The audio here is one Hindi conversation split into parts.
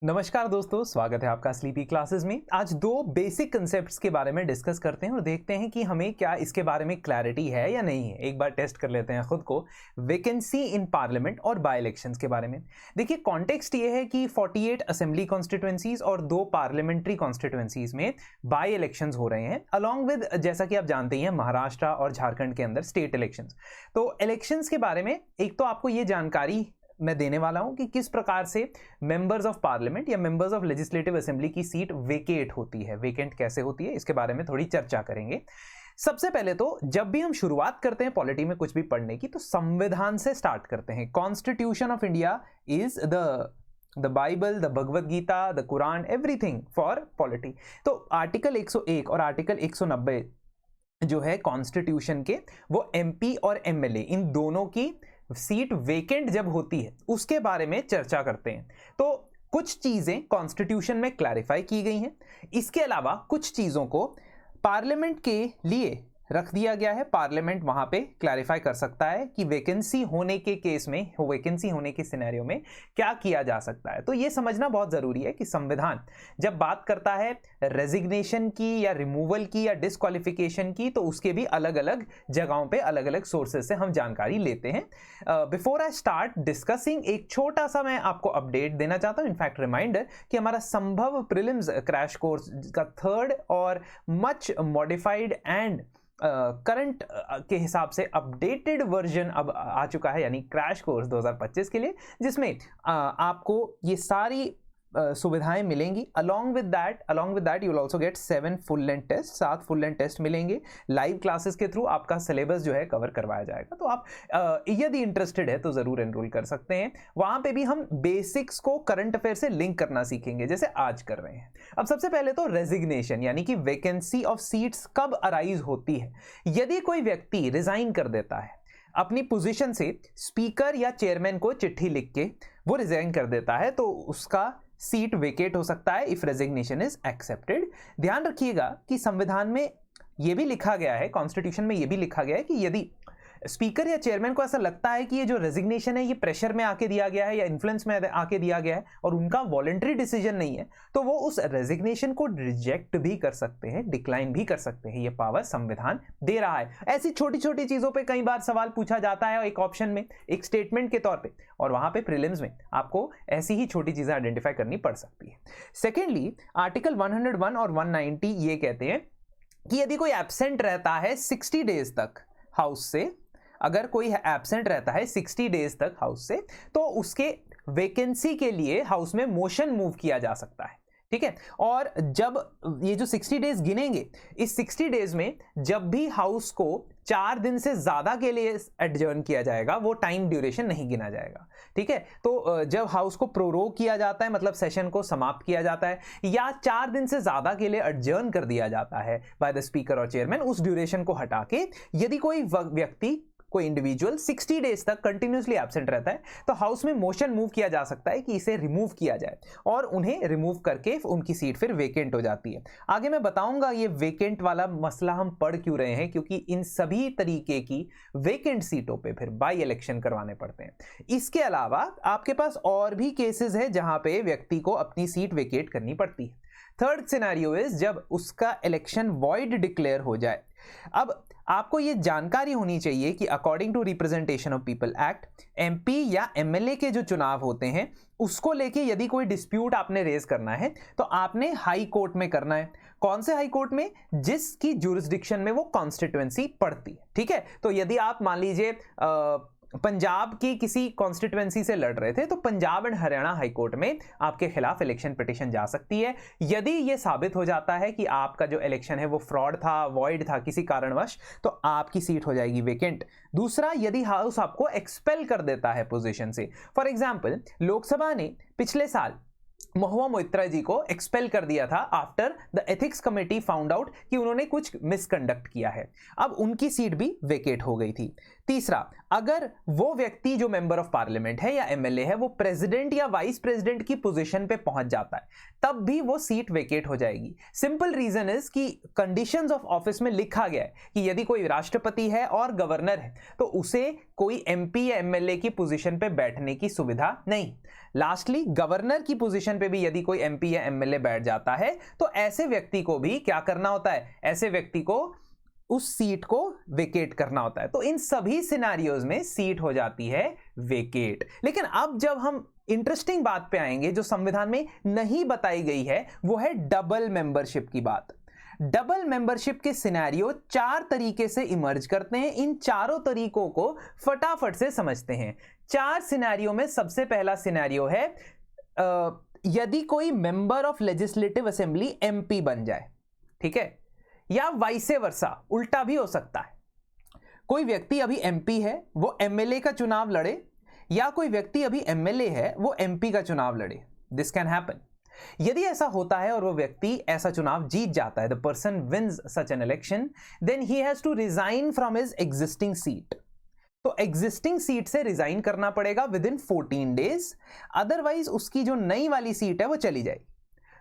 नमस्कार दोस्तों, स्वागत है आपका स्लीपी क्लासेस में। आज दो बेसिक कंसेप्ट्स के बारे में डिस्कस करते हैं और देखते हैं कि हमें क्या इसके बारे में क्लैरिटी है या नहीं है। एक बार टेस्ट कर लेते हैं खुद को। वैकेंसी इन पार्लियामेंट और बाय इलेक्शंस के बारे में देखिए। कॉन्टेक्स्ट ये है कि 48 असेंबली कॉन्स्टिट्यूएंसीज और 2 पार्लियामेंट्री कॉन्स्टिट्यूएंसीज में बाय इलेक्शंस हो रहे हैं, अलॉन्ग विद, जैसा कि आप जानते ही हैं, महाराष्ट्र और झारखंड के अंदर स्टेट इलेक्शंस। तो इलेक्शंस के बारे में एक तो आपको ये जानकारी मैं देने वाला हूं कि किस प्रकार से मेंबर्स ऑफ पार्लियामेंट या मेंबर्स ऑफ लेजिस्लेटिव असेंबली की सीट वेकेट होती है, वेकेंट कैसे होती है, इसके बारे में थोड़ी चर्चा करेंगे। सबसे पहले तो जब भी हम शुरुआत करते हैं पॉलिटी में कुछ भी पढ़ने की, तो संविधान से स्टार्ट करते हैं। Constitution of India is the Bible, the Bhagavad Gita, the Quran, everything for polity. तो आर्टिकल 101 और आर्टिकल 190 जो है कॉन्स्टिट्यूशन के, वो एमपी और एमएलए इन दोनों की सीट वेकेंट जब होती है उसके बारे में चर्चा करते हैं। तो कुछ चीजें कॉन्स्टिट्यूशन में क्लैरिफाई की गई हैं। इसके अलावा कुछ चीजों को पार्लियामेंट के लिए रख दिया गया है। पार्लियामेंट वहां पे क्लैरिफाई कर सकता है कि वैकेंसी होने के केस में, वैकेंसी होने के सिनेरियो में क्या किया जा सकता है। तो ये समझना बहुत जरूरी है कि संविधान जब बात करता है रेजिग्नेशन की या रिमूवल की या डिस्क्वालिफिकेशन की, तो उसके भी अलग अलग जगहों पे अलग अलग सोर्सेज से हम जानकारी लेते हैं। बिफोर आई स्टार्ट डिस्कसिंग, एक छोटा सा मैं आपको अपडेट देना चाहता हूं, इनफैक्ट रिमाइंडर, कि हमारा संभव प्रीलिम्स क्रैश कोर्स का 3rd और मच मॉडिफाइड एंड करंट के हिसाब से अपडेटेड वर्जन अब आ चुका है, यानी क्रैश कोर्स 2025 के लिए, जिसमें आपको ये सारी सुविधाएं मिलेंगी। Along with that you will also get 7 full length test, 7 full length test मिलेंगे। लाइव क्लासेस के थ्रू आपका सिलेबस जो है कवर करवाया जाएगा। तो आप यदि इंटरेस्टेड है तो जरूर एनरोल कर सकते हैं। वहां पे भी हम बेसिक्स को करंट अफेयर से लिंक करना सीखेंगे, जैसे आज कर रहे हैं। अब सबसे पहले तो रेजिग्नेशन, यानी कि वैकेंसी ऑफ सीट्स कब अराइज होती है। यदि कोई व्यक्ति रिजाइन कर देता है अपनी पोजीशन से, स्पीकर या चेयरमैन को चिट्ठी लिख के वो रिजाइन कर देता है, तो उसका सीट वेकेट हो सकता है इफ रेजिग्नेशन इज एक्सेप्टेड। ध्यान रखिएगा कि संविधान में यह भी लिखा गया है, कॉन्स्टिट्यूशन में यह भी लिखा गया है कि यदि स्पीकर या चेयरमैन को ऐसा लगता है कि ये जो रेजिग्नेशन है ये प्रेशर में आके दिया गया है या इन्फ्लुएंस में आके दिया गया है और उनका वॉलंटरी डिसीजन नहीं है, तो वो उस रेजिग्नेशन को रिजेक्ट भी कर सकते हैं, डिक्लाइन भी कर सकते हैं। ये पावर संविधान दे रहा है। ऐसी छोटी छोटी चीजों पे कई बार सवाल पूछा जाता है एक ऑप्शन में, एक स्टेटमेंट के तौर पे, और वहां पे प्रीलिम्स में आपको ऐसी ही छोटी चीजें आइडेंटिफाई करनी पड़ सकती है। सेकेंडली, आर्टिकल 101 और 190 ये कहते हैं कि यदि कोई एब्सेंट रहता है 60 डेज तक हाउस से, अगर कोई एब्सेंट रहता है 60 डेज तक हाउस से, तो उसके वैकेंसी के लिए हाउस में मोशन मूव किया जा सकता है। ठीक है। और जब ये जो 60 डेज गिनेंगे, इस 60 डेज में जब भी हाउस को 4 दिन से ज्यादा के लिए एडजर्न किया जाएगा, वो टाइम ड्यूरेशन नहीं गिना जाएगा। ठीक है। तो जब हाउस को प्रोरोग किया जाता है, मतलब सेशन को समाप्त किया जाता है, या 4 दिन से ज्यादा के लिए एडजर्न कर दिया जाता है बाय द स्पीकर और चेयरमैन, उस ड्यूरेशन को हटा के यदि कोई व्यक्ति, कोई इंडिविजुअल 60 डेज तक कंटिन्यूसली एब्सेंट रहता है, तो हाउस में मोशन मूव किया जा सकता है कि इसे रिमूव किया जाए, और उन्हें रिमूव करके उनकी सीट फिर वेकेंट हो जाती है। आगे मैं बताऊंगा ये वेकेंट वाला मसला हम पढ़ क्यों रहे हैं, क्योंकि इन सभी तरीके की वेकेंट सीटों पे फिर बाई इलेक्शन करवाने पड़ते हैं। इसके अलावा आपके पास और भी केसेस है जहां पे व्यक्ति को अपनी सीट वेकेट करनी पड़ती है। थर्ड सिनेरियो इज जब उसका इलेक्शन वॉइड डिक्लेयर हो जाए। अब आपको यह जानकारी होनी चाहिए कि according to Representation of People Act, MP या एमएलए के जो चुनाव होते हैं उसको लेके यदि कोई डिस्प्यूट आपने रेज करना है, तो आपने हाई कोर्ट में करना है। कौन से हाई कोर्ट में? जिसकी ज्यूरिसडिक्शन में वो कॉन्स्टिट्यूएंसी पड़ती है। ठीक है। तो यदि आप मान लीजिए पंजाब की किसी कॉन्स्टिट्यूएंसी से लड़ रहे थे, तो Punjab and Haryana high court में आपके खिलाफ इलेक्शन पिटीशन जा सकती है। यदि यह साबित हो जाता है कि आपका जो इलेक्शन है वो फ्रॉड था, वॉइड था किसी कारणवश, तो आपकी सीट हो जाएगी वेकेंट। दूसरा, यदि हाउस आपको एक्सपेल कर देता है पोजीशन से। फॉर एग्जांपल, लोकसभा ने पिछले साल महुआ मोइत्रा जी को एक्सपेल कर दिया था after the ethics committee found out कि उन्होंने कुछ मिसकंडक्ट किया है। अब उनकी सीट भी वेकेट हो गई थी। तीसरा, अगर वो व्यक्ति जो मेंबर ऑफ पार्लियामेंट है या एमएलए है वो प्रेसिडेंट या वाइस प्रेसिडेंट की पोजीशन पे पहुंच जाता है, तब भी वो सीट वेकेट हो जाएगी। सिंपल रीजन इज कि कंडीशंस ऑफ ऑफिस में लिखा गया है कि यदि कोई राष्ट्रपति है और गवर्नर है तो उसे कोई एमपी या एमएलए की पोजीशन पे बैठने की सुविधा नहीं। लास्टली, गवर्नर की पोजीशन पे भी यदि कोई एमपी या एमएलए बैठ जाता है तो ऐसे व्यक्ति को भी क्या करना होता है, ऐसे व्यक्ति को उस सीट को वेकेट करना होता है। तो इन सभी सिनेरियोज में सीट हो जाती है वेकेट। लेकिन अब जब हम इंटरेस्टिंग बात पे आएंगे जो संविधान में नहीं बताई गई है, वो है डबल मेंबरशिप की बात। डबल मेंबरशिप के सिनेरियो 4 तरीके से इमर्ज करते हैं। इन चारों तरीकों को फटाफट से समझते हैं। 4 सिनेरियो में सबसे पहला सिनेरियो है यदि कोई member of legislative assembly MP बन जाए, ठीक है, या वाइसे वर्सा, उल्टा भी हो सकता है। कोई व्यक्ति अभी एमपी है वो एमएलए का चुनाव लड़े, या कोई व्यक्ति अभी एमएलए है वो एमपी का चुनाव लड़े। This can happen. यदि ऐसा होता है और वो व्यक्ति ऐसा चुनाव जीत जाता है, the person wins such an election, then he has to resign from his existing seat. तो एग्जिस्टिंग सीट से रिजाइन करना पड़ेगा विद इन 14 डेज, अदरवाइज उसकी जो नई वाली सीट है वो चली जाएगी।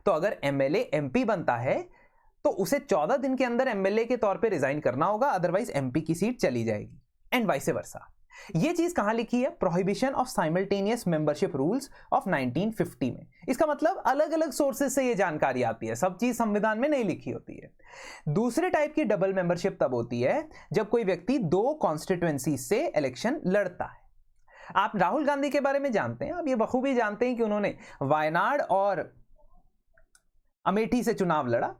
तो अगर एमएलए एमपी बनता है तो उसे 14 दिन के अंदर एमएलए के तौर पे रिजाइन करना होगा, अदरवाइज एमपी की सीट चली जाएगी, एंड वाइस वर्सा। ये चीज कहां लिखी है? Prohibition of simultaneous membership rules of 1950 में। इसका मतलब अलग अलग सोर्सेज से ये जानकारी आती है, सब चीज संविधान में नहीं लिखी होती है। दूसरे टाइप की डबल मेंबरशिप तब होती है जब कोई व्यक्ति 2 कॉन्स्टिट्यूएंसी से इलेक्शन लड़ता है। आप राहुल गांधी के बारे में जानते हैं, आप ये बखूबी जानते हैं कि उन्होंने वायनाड और अमेठी से चुनाव लड़ा,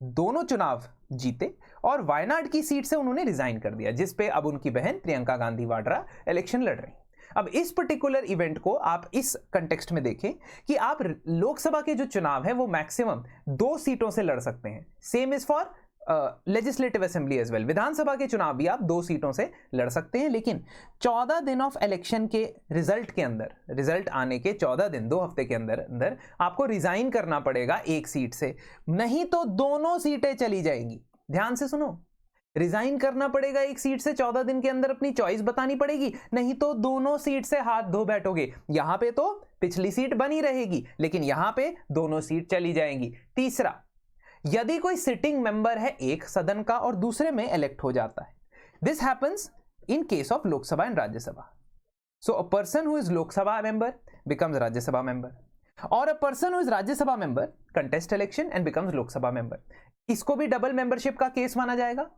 दोनों चुनाव जीते और वायनाड की सीट से उन्होंने रिजाइन कर दिया, जिस पे अब उनकी बहन प्रियंका गांधी वाड्रा इलेक्शन लड़ रही। अब इस पर्टिकुलर इवेंट को आप इस कंटेक्स्ट में देखें कि आप लोकसभा के जो चुनाव है वो मैक्सिमम 2 सीटों से लड़ सकते हैं। Same is for legislative assembly as well. विधानसभा के चुनाव भी आप 2 सीटों से लड़ सकते हैं, लेकिन 14 दिन ऑफ इलेक्शन के रिजल्ट के अंदर, रिजल्ट आने के 14 दिन 2 हफ्ते के अंदर आपको रिजाइन करना पड़ेगा 1 सीट से, नहीं तो दोनों सीटें चली जाएंगी। ध्यान से सुनो, रिजाइन करना पड़ेगा 1 सीट से, 14 दिन के अंदर अपनी चॉइस बतानी पड़ेगी, नहीं तो दोनों सीट से हाथ धो बैठोगे। यहां पे तो पिछली सीट बनी रहेगी, लेकिन यहां पे दोनों सीट चली जाएंगी। तीसरा, यदि कोई सिटिंग मेंबर है एक सदन का और दूसरे में इलेक्ट हो जाता है, this happens in case of Lok Sabha and Rajya Sabha. So a person who is Lok Sabha member becomes Rajya Sabha member, और a person who is Rajya Sabha member contest election and becomes Lok Sabha member. इसको भी डबल मेंबरशिप का केस माना जाएगा।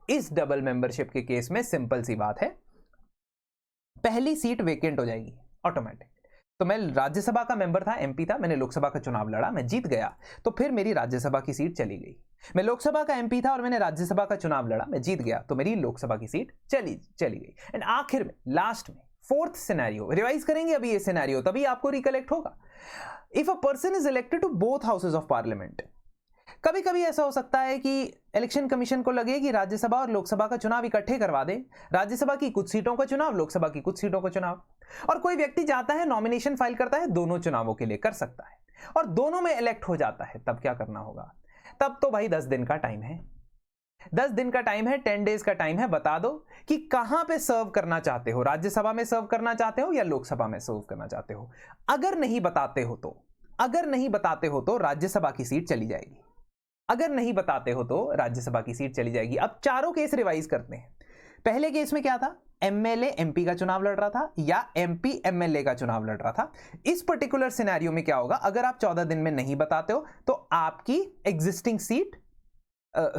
इस डबल मेंबरशिप के केस में सिंपल सी बात है, पहली सीट वेकेंट हो जाएगी ऑटोमेटिक। तो मैं राज्यसभा का मेंबर था, एमपी था, मैंने लोकसभा का चुनाव लड़ा, मैं जीत गया, तो फिर मेरी राज्यसभा की सीट चली गई। मैं लोकसभा का एमपी था और मैंने राज्यसभा का चुनाव लड़ा, मैं जीत गया, तो मेरी लोकसभा की सीट चली गई। एंड आखिर में, लास्ट में, 4th सिनेरियो रिवाइज करेंगे अभी ये सिनेरियो, तभी आपको रिकलेक्ट होगा। If a person is elected to both houses of Parliament, कभी कभी ऐसा हो सकता है कि इलेक्शन कमीशन को लगे कि राज्यसभा और लोकसभा का चुनाव इकट्ठे करवा दे, राज्यसभा की कुछ सीटों का चुनाव, लोकसभा की कुछ सीटों का चुनाव, और कोई व्यक्ति जाता है नॉमिनेशन फाइल करता है, दोनों चुनावों के लिए कर सकता है, और दोनों में इलेक्ट हो जाता है, तब क्या करना होगा? तब तो भाई 10 दिन का टाइम है, 10 दिन का टाइम है, 10 डेज का टाइम है। बता दो कि कहां पे सर्व करना चाहते हो, राज्यसभा में सर्व करना चाहते हो या लोकसभा में सर्व करना चाहते हो। अगर नहीं बताते हो तो राज्यसभा की सीट चली जाएगी, अगर नहीं बताते हो तो राज्यसभा की सीट चली जाएगी। अब चारों केस रिवाइज करते हैं। पहले केस में क्या था? एमएलए एमपी का चुनाव लड़ रहा था या एमपी एमएलए का चुनाव लड़ रहा था। इस पर्टिकुलर सिनेरियो में क्या होगा? अगर आप 14 दिन में नहीं बताते हो तो आपकी एग्जिस्टिंग सीट,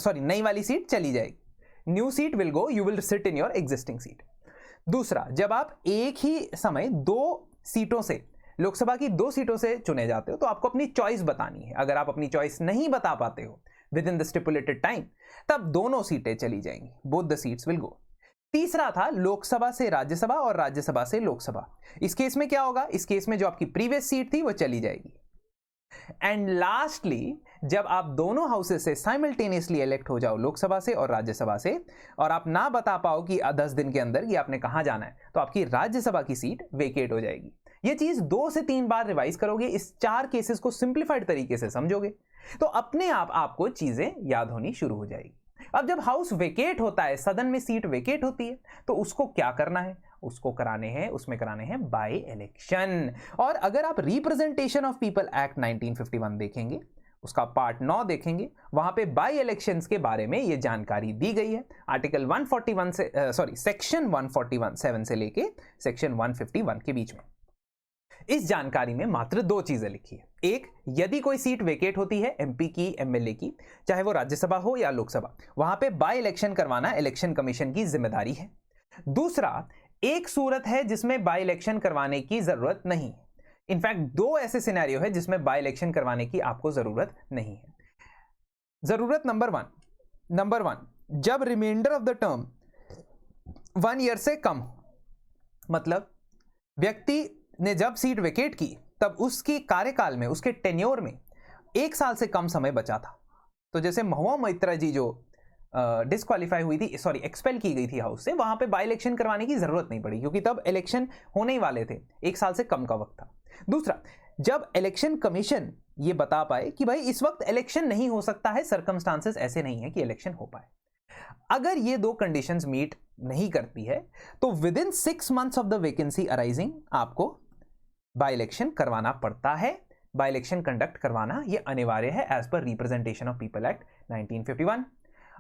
नई वाली सीट चली जाएगी। New seat will go, you will sit in your existing seat. दूसरा, जब आप एक ही समय 2 सीटों से, लोकसभा की 2 सीटों से चुने जाते हो तो आपको अपनी चॉइस बतानी है। अगर आप अपनी चॉइस नहीं बता पाते हो with in the stipulated time, तब दोनों सीटें चली जाएंगी, both the seats will go. तीसरा था लोकसभा से राज्यसभा और राज्यसभा से लोकसभा। इस केस में क्या होगा? इस केस में जो आपकी प्रीवियस सीट थी वो चली जाएगी। एंड लास्टली, जब आप दोनों हाउसेस से साइमल्टेनियसली इलेक्ट हो जाओ, लोकसभा से और राज्यसभा से, और आप ना बता पाओ कि 10 दिन के अंदर कि आपने कहां जाना है, तो आपकी राज्यसभा की सीट वेकेट हो जाएगी। ये चीज 2 से 3 बार रिवाइज करोगे, इस 4 केसेस को सिंप्लीफाइड तरीके से समझोगे, तो अपने आप आपको चीजें याद होनी शुरू हो जाएगी। अब जब हाउस वेकेट होता है, सदन में सीट वेकेट होती है, तो उसको क्या करना है, उसमें कराने हैं बाय इलेक्शन। और अगर आप रिप्रेजेंटेशन ऑफ पीपल एक्ट 1951 देखेंगे, उसका पार्ट 9 देखेंगे, वहां पे बाय इलेक्शंस के बारे में ये जानकारी दी गई है। आर्टिकल 141 से सेक्शन 141(7) से लेके सेक्शन 151 के बीच में। इस जानकारी में मात्र 2 चीजें लिखी है। एक, यदि कोई सीट वेकेट होती है एमपी की, एमएलए की, चाहे वो राज्यसभा हो या लोकसभा, वहां पे बाय इलेक्शन करवाना इलेक्शन कमीशन की जिम्मेदारी है। दूसरा, एक सूरत है जिसमें बाय इलेक्शन करवाने की जरूरत नहीं है। इनफैक्ट 2 ऐसे सिनेरियो है जिसमें बाय इलेक्शन करवाने की आपको जरूरत नहीं है। जरूरत नंबर 1, जब reminder of the term 1 year से कम हो, मतलब व्यक्ति ने जब सीट वेकेट की तब उसकी कार्यकाल में, उसके टेन्योर में 1 साल से कम समय बचा था। तो जैसे महुआ मोइत्रा जी जो डिस्क्वालीफाई हुई थी, एक्सपेल की गई थी हाउस से, वहां पे बाय इलेक्शन करवाने की जरूरत नहीं पड़ी क्योंकि तब इलेक्शन होने ही वाले थे, 1 साल से कम का वक्त था। दूसरा, जब इलेक्शन कमीशन ये बता पाए कि भाई इस वक्त इलेक्शन नहीं हो सकता है, सर्कमस्टांसेस ऐसे नहीं है कि इलेक्शन हो पाए। अगर ये 2 कंडीशंस मीट नहीं करती है तो with in 6 months of the vacancy arising आपको बाय इलेक्शन करवाना पड़ता है। बाय इलेक्शन कंडक्ट करवाना ये अनिवार्य है as per representation of People act 1951।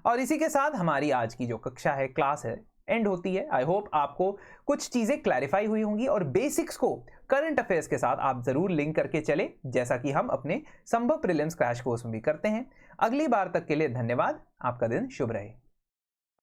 और इसी के साथ हमारी आज की जो कक्षा है, क्लास है, एंड होती है। आई होप आपको कुछ चीजें क्लैरिफाई हुई होंगी और बेसिक्स को करंट अफेयर्स के साथ आप जरूर लिंक करके चले, जैसा कि हम अपने संभव प्रीलिम्स क्रैश कोर्स में भी करते हैं। अगली बार तक के लिए धन्यवाद। आपका दिन शुभ रहे।